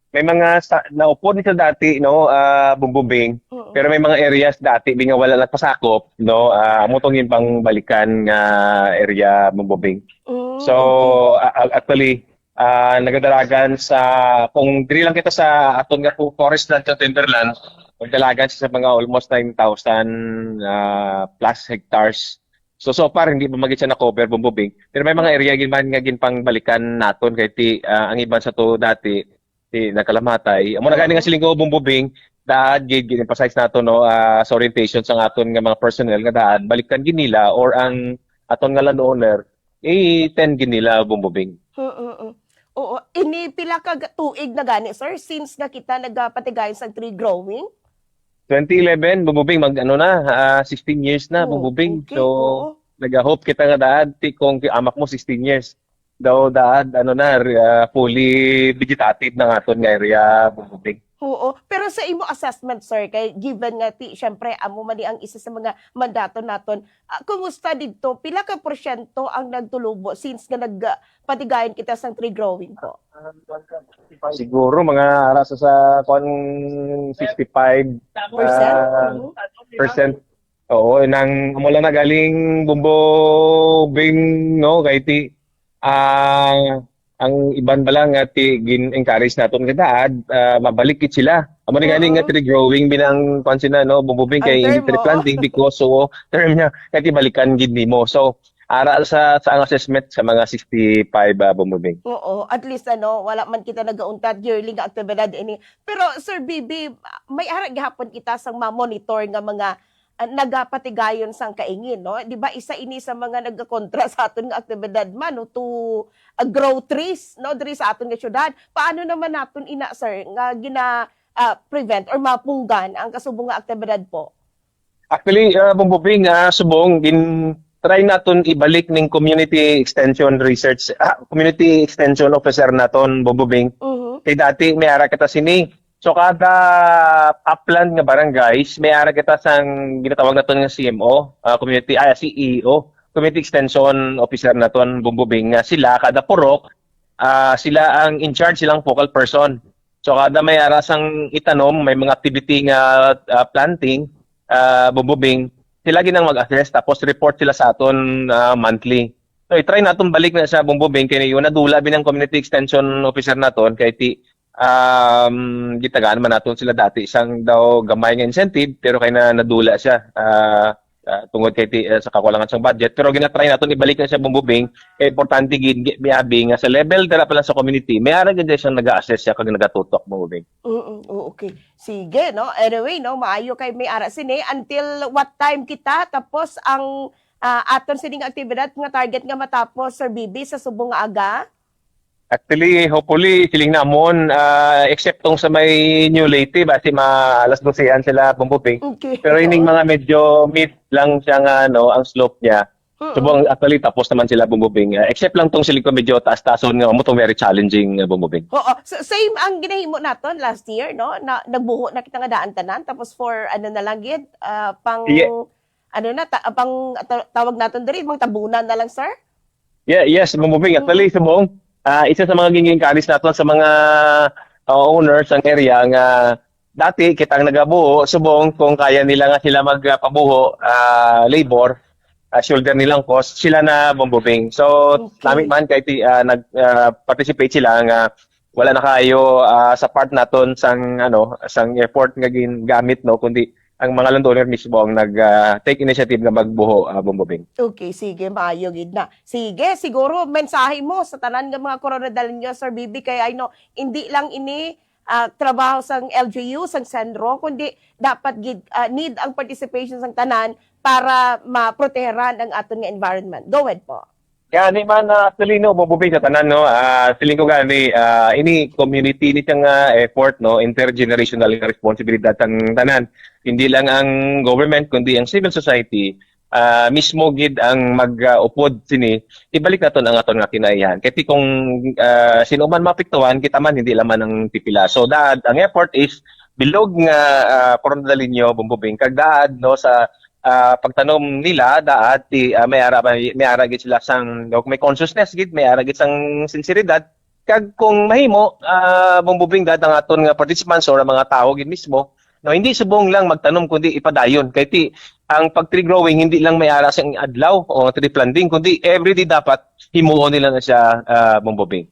may mga naupo nito dati no bumbubing, Oo. pero may mga areas dati binga wala nagpasakop no mutong yung pang balikan nga area bumbubing. So Okay. actually nagadalagan sa kung diri lang kita sa aton nga forest land sa timberland, nagdalagan siya sa mga almost 9,000 plus hectares. So far hindi pa magit siya na cover bumbubing. Pero may mga area gin man nga ginpang balikan naton kay ti ang iban sa to dati ti nagkalamatay. Amo na gani nga Oo. siling ko bumbubing daad gid gin-emphasize nato no sa orientation sa aton nga mga personnel nga daad balikan gid nila or ang aton nga landowner i-tend gid nila bumbubing. Mm. Oo, ini pila ka tuig na gani sir since nga kita nagapatigayon sa tree growing? 2011 bumubing mag ano na 16 years na Oh, bumubing. okay. So Oo. nag-hope kita nga daad ti kung amak mo 16 years daw daad ano na fully vegetative na nga aton nga area bumubing. Oo, pero sa imo assessment sir kay given nga ti syempre amo man ni ang isa sa mga mandato naton, kumusta didto pila ka porsyento ang nagtulubo since nga nagpatigayon kita sang tree growing po? Siguro mga arasa sa kon 55 Percent? percent. Oo, nang mula na galing bumbubing no kay ti ang iban ba lang nga ti gin-encourage naton nga daad mabalik kit sila. Amo ni ganing nga Oo. tree growing binang pansina no bumbubing Ang kay hindi term tree mo. planting because so term niya kay ti balikan gid nimo. So ara sa ang assessment sa mga 65 bumubing. Oo, at least ano, wala man kita nagauntad yearly nga aktibidad ini. Pero Sir Bibi, may ara gihapon kita sang ma-monitor nga mga nagapatigayon sang kaingin, no? 'Di ba isa ini sa mga nagakontra sa aton nga aktibidad man no, to grow trees, no, diri sa aton nga syudad. Paano naman naton ina sir nga gina prevent or mapunggan ang kasubong nga aktibidad po? Actually, bumbubing subong try naton ibalik ning community extension research community extension officer naton bumbubing. Mhm. Kay dati may ara kita sini. So kada upland nga barangays may ara kita sang ginatawag naton nga CMO, community CEO, community extension officer naton bumbubing nga sila kada purok sila ang in charge silang focal person. So kada may ara sang itanom may mga activity nga planting bububing, sila ginang mag-assess tapos report sila sa aton monthly. So i-try naton balik na sa bububing kay yun nadula binang community extension officer naton kay ti gitagaan man naton sila dati isang daw gamay nga incentive pero kay na nadula siya tungod kay ti, sa kakulangan sa budget pero ginatry naton ibalik na siya bububing kay importante gid miabi nga sa level dira pala sa community may ara gid siya nag-assess siya kag nagatutok bububing. Oo, okay. Sige, no? Anyway, no? Maayo kay may ara sini until what time kita tapos ang aton sining aktibidad nga target nga matapos Sir Bibi sa subong nga aga. Actually, hopefully, siling namon, except tong sa may New Leyte, basi alas 12 sila bumbubing. Okay. Pero ining mga medyo mid lang siya nga, no, ang slope niya. Subong actually, tapos naman sila bumbubing. Except lang tong siling ko medyo taas-taason nga, mo tong very challenging bumbubing. Oo. So, same ang ginahimo naton last year, no? Na nagbuho na kita nga daan tanan tapos for ano na lang gid pang Yeah, ano na tawag naton diri mga tabunan na lang, sir. yes, bumbubing. Actually, subong, isa sa mga ginging-karis natin sa mga owners ng area nga dati kitang nagabuho, subong kung kaya nila nga sila magpabuho, labor, shoulder nilang cost, sila na bumbubing. So, Okay. namin man kay nag-participate sila nga wala na kayo sa part naton sang sang effort nga gamit no kundi ang mga landowner mismo ang nag-take initiative nga magbuho bumbubing. Okay, sige, maayo gid na. Sige, siguro mensahe mo sa tanan nga mga koronadal niyo, Sir Bibi, kay I know, hindi lang ini trabaho sang LGU, sang sentro, kundi dapat gid need ang participation sang tanan para maproteheran ang aton nga environment. Go ahead po. Kaya ni man actually no bububig sa tanan no feeling ko gani ini community ni siyang effort no intergenerational nga responsibilidad ang tanan hindi lang ang government kundi ang civil society mismo gid ang mag-upod sini ibalik naton ang aton nga kinaihan kay kung sino man mapiktuhan kita man hindi laman ang pipila so daad ang effort is bilog nga koronadalinyo bububing kag daad no sa pagtanom nila daat may ara gid sila sang may consciousness gid may ara gid sang sinseridad kag kung mahimo bumbubing dad ang aton nga participants or ang mga tao gid mismo, no, hindi subong lang magtanom kundi ipadayon kay ti ang pag tree growing hindi lang may ara sa adlaw o tree planting kundi everyday dapat himuon nila na siya bumbubing.